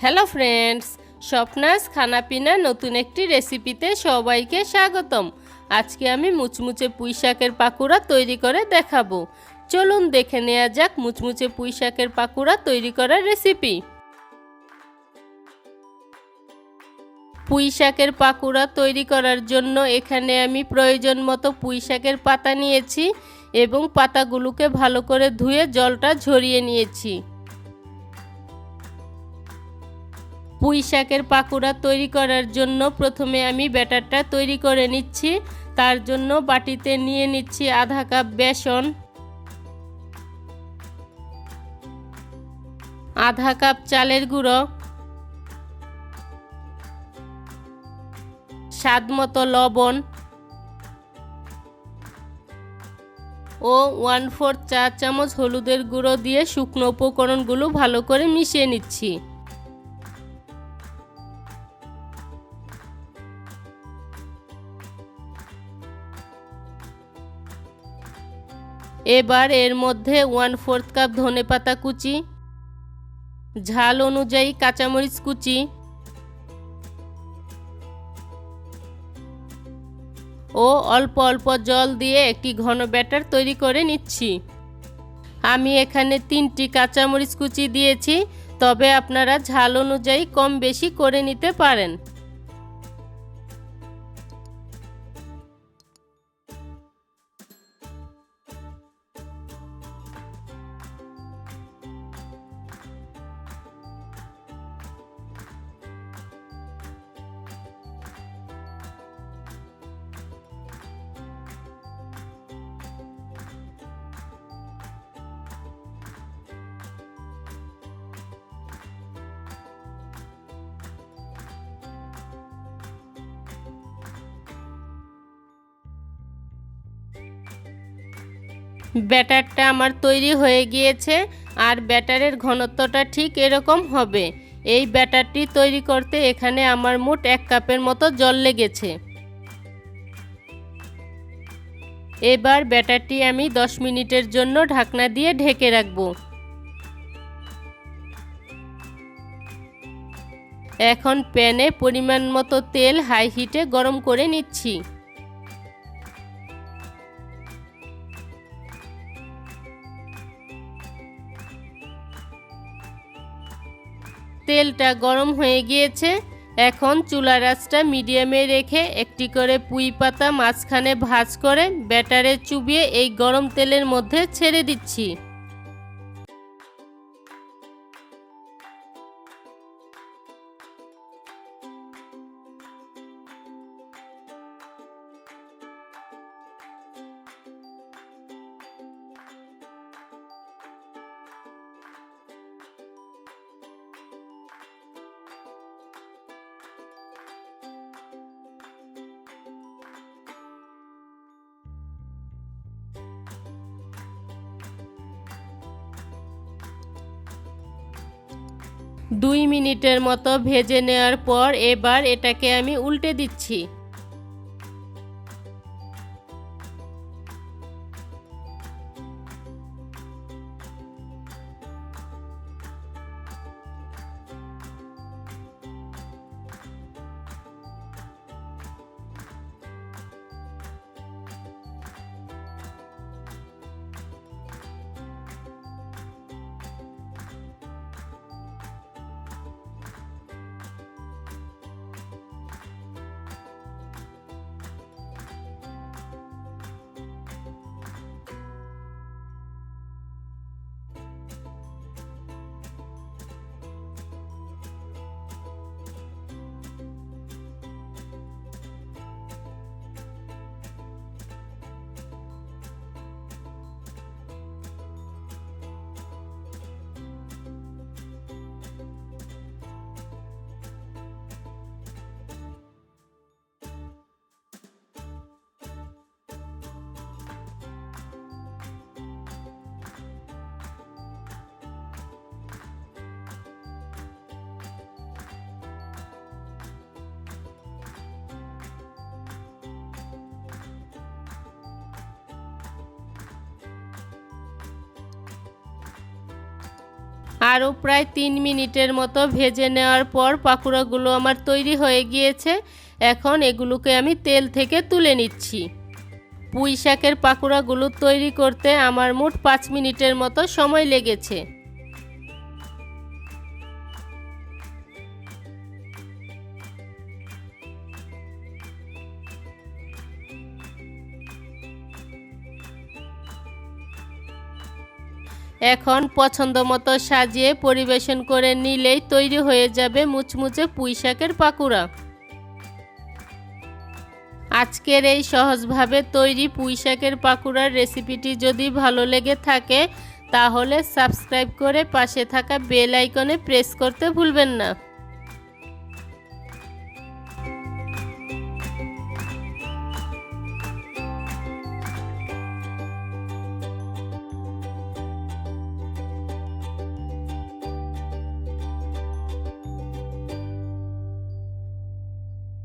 Hello friends, স্বপ্নাস খানাপিনা নতুন একটি রেসিপিতে সবাইকে স্বাগতম। আজকে আমি মুচমুচে পুঁই শাকের পাকোড়া তৈরি করে দেখাবো। চলুন দেখে নেওয়া যাক মুচমুচে পুঁই শাকের পাকোড়া তৈরি করার রেসিপি। পুঁই শাকের পাকোড়া তৈরি করার জন্য এখানে আমি প্রয়োজন মতো পুঁই শাকের পাতা নিয়েছি এবং পাতাগুলোকে ভালো করে ধুয়ে জলটা ঝরিয়ে নিয়েছি। পুঁই শাকের পাকোড়া তৈরি করার জন্য প্রথমে আমি ব্যাটারটা তৈরি করে নিচ্ছি। তার জন্য বাটিতে নিয়ে নিচ্ছি আধা কাপ বেসন, আধা কাপ চালের গুঁড়ো, স্বাদ মতো লবণ ও 1/4 চা চামচ হলুদের গুঁড়ো দিয়ে শুকনো উপকরণগুলো ভালো করে মিশিয়ে নিচ্ছি। এবার এর মধ্যে 1/4 কাপ ধনেপাতা কুচি, ঝাল অনুযায়ী কাঁচামরিচ কুচি ও অল্প অল্প জল দিয়ে একটি ঘন ব্যাটার তৈরি করে নিচ্ছি। আমি এখানে 3টি কাঁচামরিচ কুচি দিয়েছি, তবে আপনারা ঝাল অনুযায়ী কম বেশি করে নিতে পারেন। ব্যাটারটা আমার তৈরি হয়ে গিয়েছে, আর ব্যাটারের ঘনত্বটা ঠিক এরকম হবে। এই ব্যাটারটি তৈরি করতে এখানে আমার মোট 1 কাপের মতো জল লেগেছে। এবার ব্যাটারটি আমি 10 মিনিটের জন্য ঢাকনা দিয়ে ঢেকে রাখব। এখন প্যানে পরিমাণ মতো তেল হাই হিটে গরম করে নিচ্ছি। তেলটা গরম হয়ে গিয়েছে। এখন চুলার আঁচটা মিডিয়ামে রেখে একটি করে পুঁই পাতা মাঝখানে ভাঁজ করে ব্যাটারে চুবিয়ে এই গরম তেলের মধ্যে ছেড়ে দিচ্ছি। দুই মিনিটের মতো ভেজে নেওয়ার পর এবার এটাকে আমি উল্টে দিচ্ছি। আরও প্রায় 3 মিনিটের মতো ভেজে নেওয়ার পর পাকোড়াগুলো আমার তৈরি হয়ে গিয়েছে। এখন এগুলোকে আমি তেল থেকে তুলে নিচ্ছি। পুঁই শাকের পাকোড়াগুলো তৈরি করতে আমার মোট 5 মিনিটের মতো সময় লেগেছে। এখন পছন্দ মতো সাজিয়ে পরিবেশন করে নিলেই তৈরি হয়ে যাবে মুচমুচে পুঁই শাকের পাকোড়া। আজকের এই সহজভাবে তৈরি পুঁই শাকের পাকোড়ার রেসিপিটি যদি ভালো লেগে থাকে তাহলে সাবস্ক্রাইব করে পাশে থাকা বেল আইকনে প্রেস করতে ভুলবেন না।